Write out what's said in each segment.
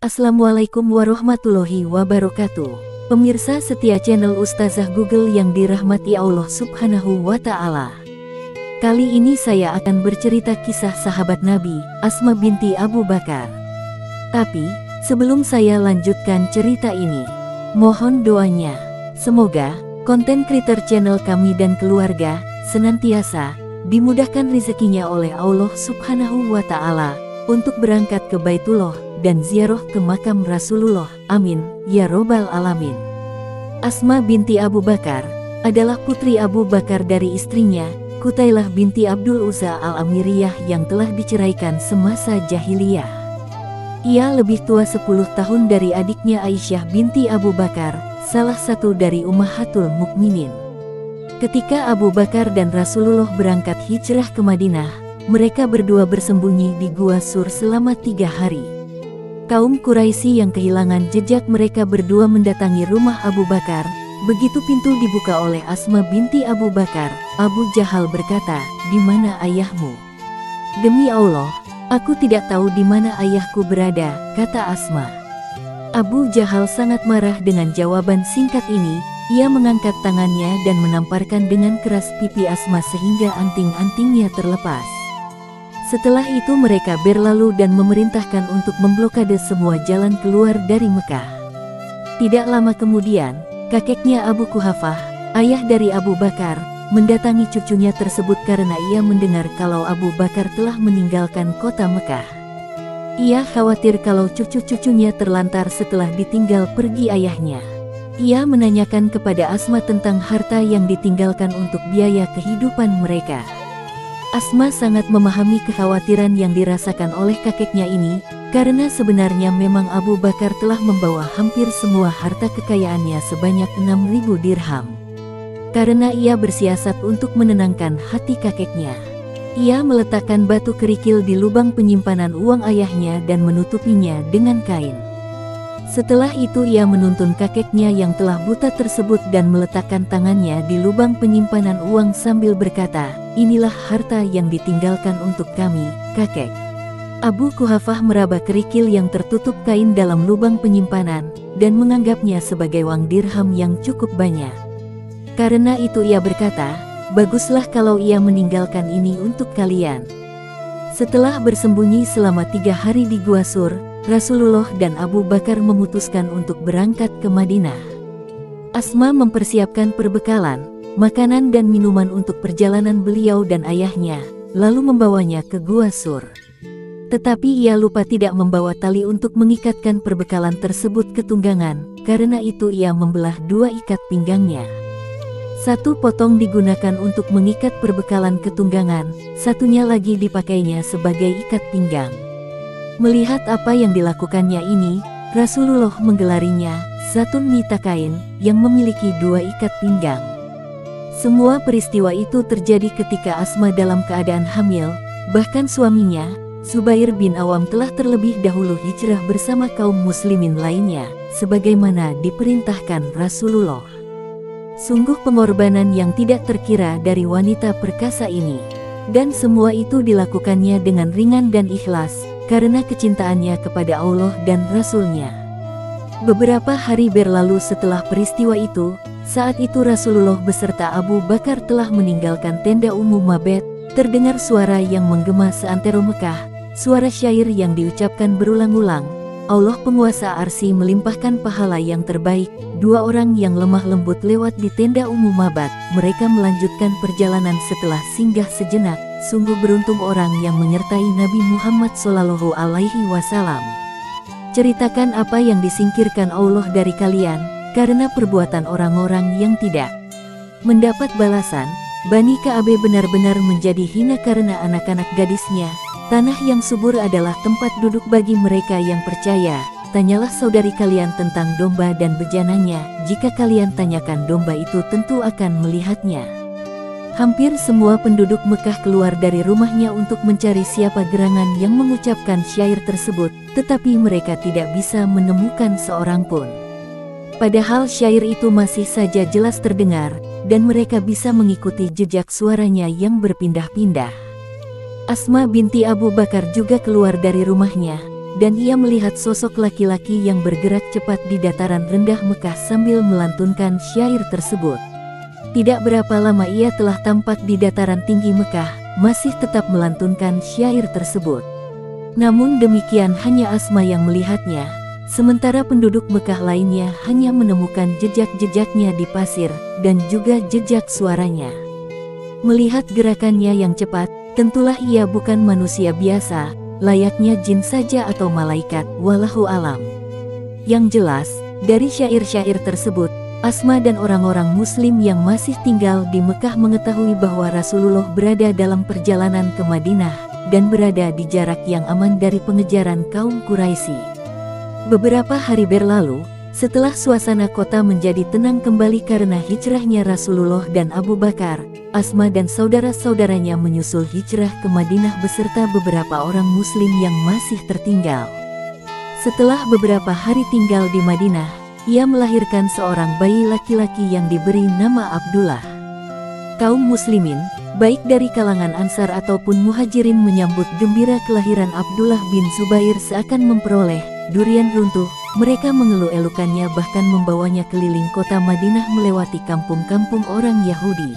Assalamualaikum warahmatullahi wabarakatuh. Pemirsa setia channel Ustazah Google yang dirahmati Allah Subhanahu wa Ta'ala. Kali ini saya akan bercerita kisah sahabat Nabi, Asma binti Abu Bakar. Tapi, sebelum saya lanjutkan cerita ini, mohon doanya. Semoga konten kreator channel kami dan keluarga senantiasa dimudahkan rezekinya oleh Allah Subhanahu wa Ta'ala untuk berangkat ke Baitullah dan ziarah ke makam Rasulullah. Amin, ya robbal alamin. Asma binti Abu Bakar adalah putri Abu Bakar dari istrinya, Qutailah binti Abdul Uzza al-Amiriyah yang telah diceraikan semasa jahiliyah. Ia lebih tua 10 tahun dari adiknya Aisyah binti Abu Bakar, salah satu dari Ummahatul Mukminin. Ketika Abu Bakar dan Rasulullah berangkat hijrah ke Madinah, mereka berdua bersembunyi di Gua Sur selama 3 hari. Kaum Quraisy yang kehilangan jejak mereka berdua mendatangi rumah Abu Bakar. Begitu pintu dibuka oleh Asma binti Abu Bakar, Abu Jahal berkata, "Di mana ayahmu?" "Demi Allah, aku tidak tahu di mana ayahku berada," kata Asma. Abu Jahal sangat marah dengan jawaban singkat ini. Ia mengangkat tangannya dan menamparkan dengan keras pipi Asma sehingga anting-antingnya terlepas. Setelah itu mereka berlalu dan memerintahkan untuk memblokade semua jalan keluar dari Mekah. Tidak lama kemudian, kakeknya Abu Quhafah, ayah dari Abu Bakar, mendatangi cucunya tersebut karena ia mendengar kalau Abu Bakar telah meninggalkan kota Mekah. Ia khawatir kalau cucu-cucunya terlantar setelah ditinggal pergi ayahnya. Ia menanyakan kepada Asma tentang harta yang ditinggalkan untuk biaya kehidupan mereka. Asma sangat memahami kekhawatiran yang dirasakan oleh kakeknya ini, karena sebenarnya memang Abu Bakar telah membawa hampir semua harta kekayaannya sebanyak 6.000 dirham. Karena ia bersiasat untuk menenangkan hati kakeknya, ia meletakkan batu kerikil di lubang penyimpanan uang ayahnya dan menutupinya dengan kain. Setelah itu ia menuntun kakeknya yang telah buta tersebut dan meletakkan tangannya di lubang penyimpanan uang sambil berkata, "Inilah harta yang ditinggalkan untuk kami, kakek." Abu Quhafah meraba kerikil yang tertutup kain dalam lubang penyimpanan, dan menganggapnya sebagai uang dirham yang cukup banyak. Karena itu ia berkata, "Baguslah kalau ia meninggalkan ini untuk kalian." Setelah bersembunyi selama 3 hari di Gua Sur, Rasulullah dan Abu Bakar memutuskan untuk berangkat ke Madinah. Asma mempersiapkan perbekalan, makanan dan minuman untuk perjalanan beliau dan ayahnya, lalu membawanya ke Gua Sur. Tetapi ia lupa tidak membawa tali untuk mengikatkan perbekalan tersebut ke tunggangan, karena itu ia membelah 2 ikat pinggangnya. 1 potong digunakan untuk mengikat perbekalan ke tunggangan, satunya lagi dipakainya sebagai ikat pinggang. Melihat apa yang dilakukannya ini, Rasulullah menggelarinya Zatun Nitaqain, yang memiliki 2 ikat pinggang. Semua peristiwa itu terjadi ketika Asma dalam keadaan hamil, bahkan suaminya, Zubair bin Awam telah terlebih dahulu hijrah bersama kaum muslimin lainnya, sebagaimana diperintahkan Rasulullah. Sungguh pengorbanan yang tidak terkira dari wanita perkasa ini. Dan semua itu dilakukannya dengan ringan dan ikhlas, karena kecintaannya kepada Allah dan Rasul-Nya. Beberapa hari berlalu setelah peristiwa itu, saat itu Rasulullah beserta Abu Bakar telah meninggalkan tenda Ummu Mabet. Terdengar suara yang menggema seantero Mekah, suara syair yang diucapkan berulang-ulang. Allah penguasa arsy melimpahkan pahala yang terbaik. 2 orang yang lemah lembut lewat di tenda Ummu Mabet. Mereka melanjutkan perjalanan setelah singgah sejenak. Sungguh beruntung orang yang menyertai Nabi Muhammad Shallallahu Alaihi Wasallam. Ceritakan apa yang disingkirkan Allah dari kalian, karena perbuatan orang-orang yang tidak mendapat balasan. Bani Ka'ab benar-benar menjadi hina karena anak-anak gadisnya. Tanah yang subur adalah tempat duduk bagi mereka yang percaya. Tanyalah saudari kalian tentang domba dan bejananya. Jika kalian tanyakan domba itu tentu akan melihatnya. Hampir semua penduduk Mekah keluar dari rumahnya untuk mencari siapa gerangan yang mengucapkan syair tersebut, tetapi mereka tidak bisa menemukan seorang pun. Padahal syair itu masih saja jelas terdengar, dan mereka bisa mengikuti jejak suaranya yang berpindah-pindah. Asma binti Abu Bakar juga keluar dari rumahnya. dan ia melihat sosok laki-laki yang bergerak cepat di dataran rendah Mekah sambil melantunkan syair tersebut. Tidak berapa lama ia telah tampak di dataran tinggi Mekah, masih tetap melantunkan syair tersebut. Namun demikian hanya Asma yang melihatnya, sementara penduduk Mekah lainnya hanya menemukan jejak-jejaknya di pasir, dan juga jejak suaranya. Melihat gerakannya yang cepat, tentulah ia bukan manusia biasa, layaknya jin saja atau malaikat, wallahu alam. Yang jelas, dari syair-syair tersebut, Asma dan orang-orang muslim yang masih tinggal di Mekah mengetahui bahwa Rasulullah berada dalam perjalanan ke Madinah, dan berada di jarak yang aman dari pengejaran kaum Quraisy. Beberapa hari berlalu, setelah suasana kota menjadi tenang kembali karena hijrahnya Rasulullah dan Abu Bakar, Asma dan saudara-saudaranya menyusul hijrah ke Madinah beserta beberapa orang muslim yang masih tertinggal. Setelah beberapa hari tinggal di Madinah, ia melahirkan seorang bayi laki-laki yang diberi nama Abdullah. Kaum muslimin, baik dari kalangan Ansar ataupun Muhajirin menyambut gembira kelahiran Abdullah bin Zubair seakan memperoleh durian runtuh. Mereka mengeluh-elukannya bahkan membawanya keliling kota Madinah melewati kampung-kampung orang Yahudi.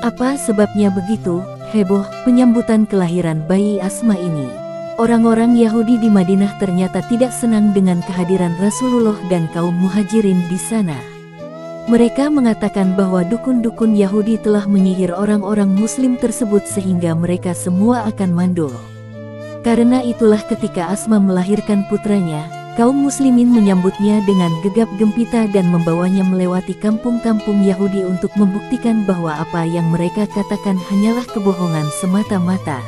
Apa sebabnya begitu heboh penyambutan kelahiran bayi Asma ini? Orang-orang Yahudi di Madinah ternyata tidak senang dengan kehadiran Rasulullah dan kaum Muhajirin di sana. Mereka mengatakan bahwa dukun-dukun Yahudi telah menyihir orang-orang Muslim tersebut sehingga mereka semua akan mandul. Karena itulah ketika Asma melahirkan putranya, kaum muslimin menyambutnya dengan gegap gempita dan membawanya melewati kampung-kampung Yahudi untuk membuktikan bahwa apa yang mereka katakan hanyalah kebohongan semata-mata.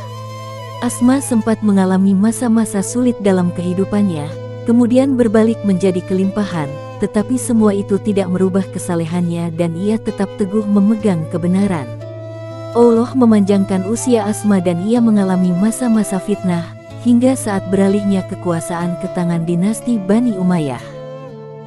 Asma sempat mengalami masa-masa sulit dalam kehidupannya, kemudian berbalik menjadi kelimpahan, tetapi semua itu tidak merubah kesalehannya dan ia tetap teguh memegang kebenaran. Allah memanjangkan usia Asma dan ia mengalami masa-masa fitnah, hingga saat beralihnya kekuasaan ke tangan dinasti Bani Umayyah.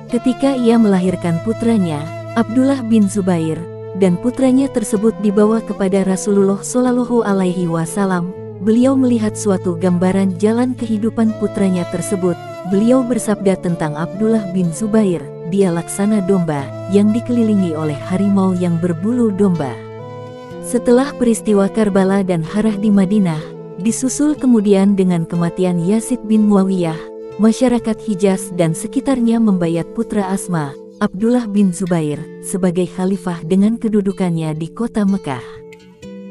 Ketika ia melahirkan putranya, Abdullah bin Zubair, dan putranya tersebut dibawa kepada Rasulullah Shallallahu Alaihi Wasallam, beliau melihat suatu gambaran jalan kehidupan putranya tersebut. Beliau bersabda tentang Abdullah bin Zubair, dia laksana domba, yang dikelilingi oleh harimau yang berbulu domba. Setelah peristiwa Karbala dan Harah di Madinah, disusul kemudian dengan kematian Yazid bin Muawiyah, masyarakat Hijaz dan sekitarnya membayat putra Asma, Abdullah bin Zubair, sebagai khalifah dengan kedudukannya di kota Mekah.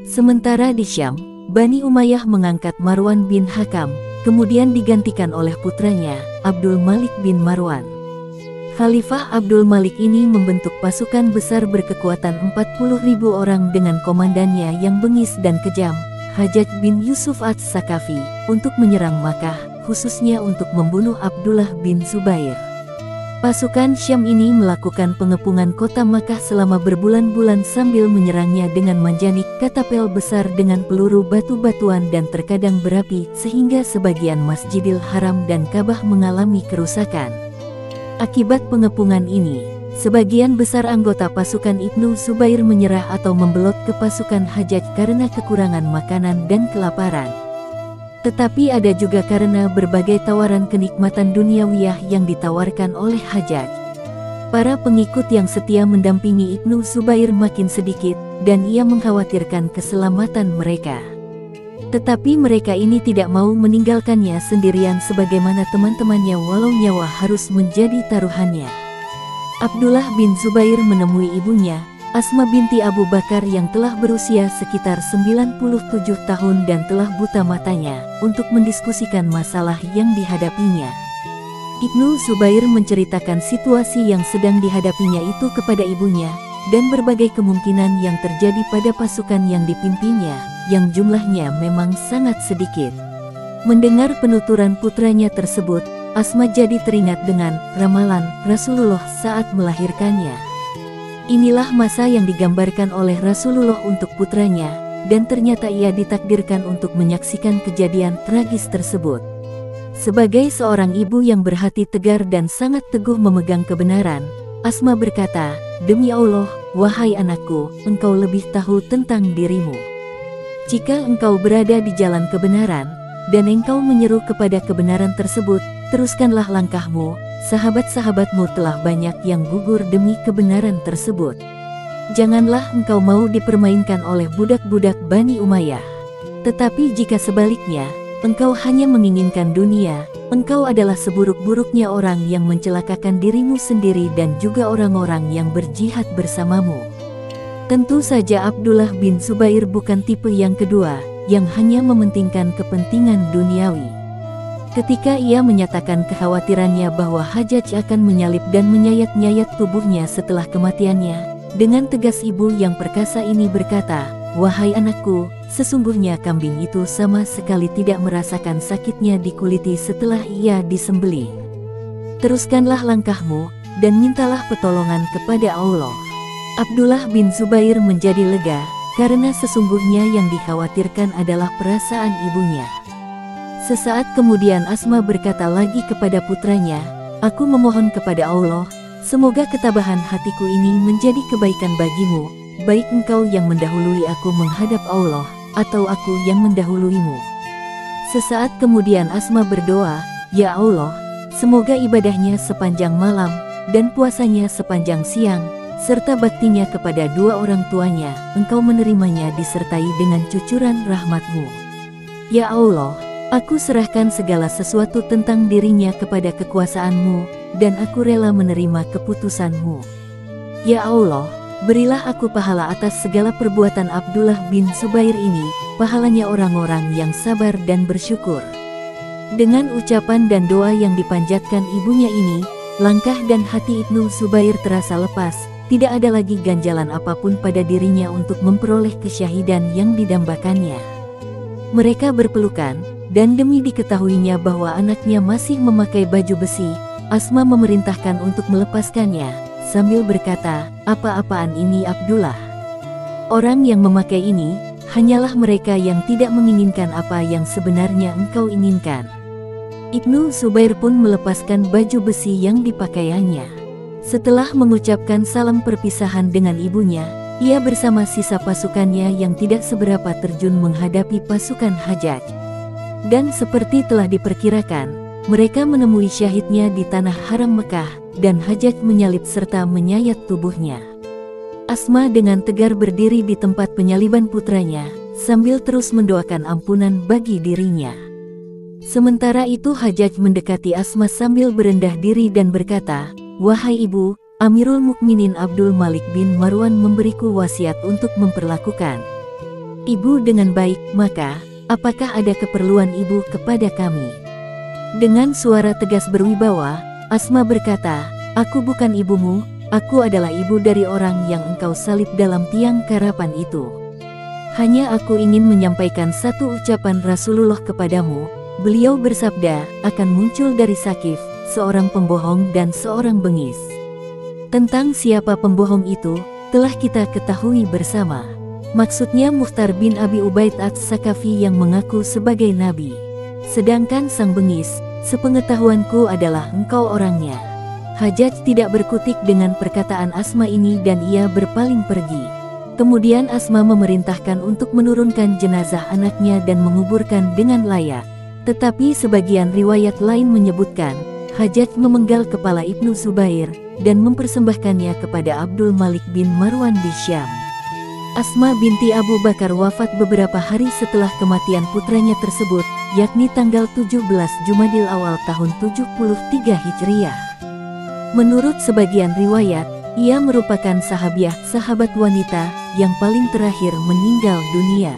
Sementara di Syam, Bani Umayyah mengangkat Marwan bin Hakam, kemudian digantikan oleh putranya, Abdul Malik bin Marwan. Khalifah Abdul Malik ini membentuk pasukan besar berkekuatan 40.000 orang dengan komandannya yang bengis dan kejam, Hajjaj bin Yusuf Ats-Sakafi, untuk menyerang Makkah, khususnya untuk membunuh Abdullah bin Zubair. Pasukan Syam ini melakukan pengepungan kota Makkah selama berbulan-bulan sambil menyerangnya dengan manjanik katapel besar dengan peluru batu-batuan dan terkadang berapi sehingga sebagian Masjidil Haram dan Ka'bah mengalami kerusakan. Akibat pengepungan ini, sebagian besar anggota pasukan Ibnu Zubair menyerah atau membelot ke pasukan Hajjaj karena kekurangan makanan dan kelaparan. Tetapi ada juga karena berbagai tawaran kenikmatan duniawiyah yang ditawarkan oleh Hajjaj. Para pengikut yang setia mendampingi Ibnu Zubair makin sedikit, dan ia mengkhawatirkan keselamatan mereka. Tetapi mereka ini tidak mau meninggalkannya sendirian sebagaimana teman-temannya walau nyawa harus menjadi taruhannya. Abdullah bin Zubair menemui ibunya, Asma binti Abu Bakar yang telah berusia sekitar 97 tahun dan telah buta matanya, untuk mendiskusikan masalah yang dihadapinya. Ibnu Zubair menceritakan situasi yang sedang dihadapinya itu kepada ibunya, dan berbagai kemungkinan yang terjadi pada pasukan yang dipimpinnya, yang jumlahnya memang sangat sedikit. Mendengar penuturan putranya tersebut, Asma jadi teringat dengan ramalan Rasulullah saat melahirkannya. Inilah masa yang digambarkan oleh Rasulullah untuk putranya, dan ternyata ia ditakdirkan untuk menyaksikan kejadian tragis tersebut. Sebagai seorang ibu yang berhati tegar dan sangat teguh memegang kebenaran, Asma berkata, "Demi Allah, wahai anakku, engkau lebih tahu tentang dirimu. Jika engkau berada di jalan kebenaran, dan engkau menyeru kepada kebenaran tersebut, teruskanlah langkahmu, sahabat-sahabatmu telah banyak yang gugur demi kebenaran tersebut. Janganlah engkau mau dipermainkan oleh budak-budak Bani Umayyah. Tetapi jika sebaliknya, engkau hanya menginginkan dunia, engkau adalah seburuk-buruknya orang yang mencelakakan dirimu sendiri dan juga orang-orang yang berjihad bersamamu. Tentu saja Abdullah bin Zubair bukan tipe yang kedua, yang hanya mementingkan kepentingan duniawi. Ketika ia menyatakan kekhawatirannya bahwa Hajjaj akan menyalip dan menyayat-nyayat tubuhnya setelah kematiannya, dengan tegas ibu yang perkasa ini berkata, "Wahai anakku, sesungguhnya kambing itu sama sekali tidak merasakan sakitnya dikuliti setelah ia disembelih. Teruskanlah langkahmu, dan mintalah pertolongan kepada Allah." Abdullah bin Zubair menjadi lega, karena sesungguhnya yang dikhawatirkan adalah perasaan ibunya. Sesaat kemudian Asma berkata lagi kepada putranya, "Aku memohon kepada Allah, semoga ketabahan hatiku ini menjadi kebaikan bagimu, baik engkau yang mendahului aku menghadap Allah, atau aku yang mendahuluimu." Sesaat kemudian Asma berdoa, "Ya Allah, semoga ibadahnya sepanjang malam, dan puasanya sepanjang siang, serta baktinya kepada dua orang tuanya, engkau menerimanya disertai dengan cucuran rahmat-Mu. Ya Allah, aku serahkan segala sesuatu tentang dirinya kepada kekuasaan-Mu, dan aku rela menerima keputusan-Mu. Ya Allah, berilah aku pahala atas segala perbuatan Abdullah bin Zubair ini, pahalanya orang-orang yang sabar dan bersyukur." Dengan ucapan dan doa yang dipanjatkan ibunya ini, langkah dan hati Ibnu Zubair terasa lepas, tidak ada lagi ganjalan apapun pada dirinya untuk memperoleh kesyahidan yang didambakannya. Mereka berpelukan, dan demi diketahuinya bahwa anaknya masih memakai baju besi, Asma memerintahkan untuk melepaskannya, sambil berkata, "Apa-apaan ini Abdullah? Orang yang memakai ini, hanyalah mereka yang tidak menginginkan apa yang sebenarnya engkau inginkan." Ibnu Zubair pun melepaskan baju besi yang dipakaiannya. Setelah mengucapkan salam perpisahan dengan ibunya, ia bersama sisa pasukannya yang tidak seberapa terjun menghadapi pasukan Hajjaj. Dan seperti telah diperkirakan, mereka menemui syahidnya di tanah haram Mekah, dan Hajjaj menyalip serta menyayat tubuhnya. Asma dengan tegar berdiri di tempat penyaliban putranya, sambil terus mendoakan ampunan bagi dirinya. Sementara itu Hajjaj mendekati Asma sambil berendah diri dan berkata, "Wahai ibu, Amirul Mukminin Abdul Malik bin Marwan memberiku wasiat untuk memperlakukan ibu dengan baik, maka apakah ada keperluan ibu kepada kami?" Dengan suara tegas berwibawa, Asma berkata, "Aku bukan ibumu, aku adalah ibu dari orang yang engkau salib dalam tiang karapan itu. Hanya aku ingin menyampaikan satu ucapan Rasulullah kepadamu. Beliau bersabda, akan muncul dari Sakif seorang pembohong dan seorang bengis. Tentang siapa pembohong itu, telah kita ketahui bersama." Maksudnya Mukhtar bin Abi Ubaid Ats-Sakafi yang mengaku sebagai nabi. Sedangkan sang bengis, sepengetahuanku adalah engkau orangnya. Hajjaj tidak berkutik dengan perkataan Asma ini dan ia berpaling pergi. Kemudian Asma memerintahkan untuk menurunkan jenazah anaknya dan menguburkan dengan layak. Tetapi sebagian riwayat lain menyebutkan, Hajjaj memenggal kepala Ibnu Zubair, dan mempersembahkannya kepada Abdul Malik bin Marwan di Syam. Asma binti Abu Bakar wafat beberapa hari setelah kematian putranya tersebut, yakni tanggal 17 Jumadil Awal tahun 73 Hijriah. Menurut sebagian riwayat, ia merupakan sahabat wanita yang paling terakhir meninggal dunia.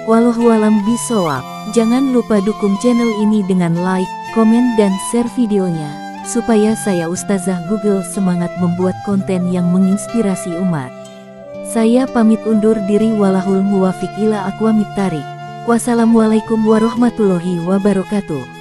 Wallahualam bishawab. Jangan lupa dukung channel ini dengan like, komen dan share videonya, supaya saya Ustazah Google semangat membuat konten yang menginspirasi umat. Saya pamit undur diri, walahul muwafiq ila aqwamit thariq. Wassalamualaikum warahmatullahi wabarakatuh.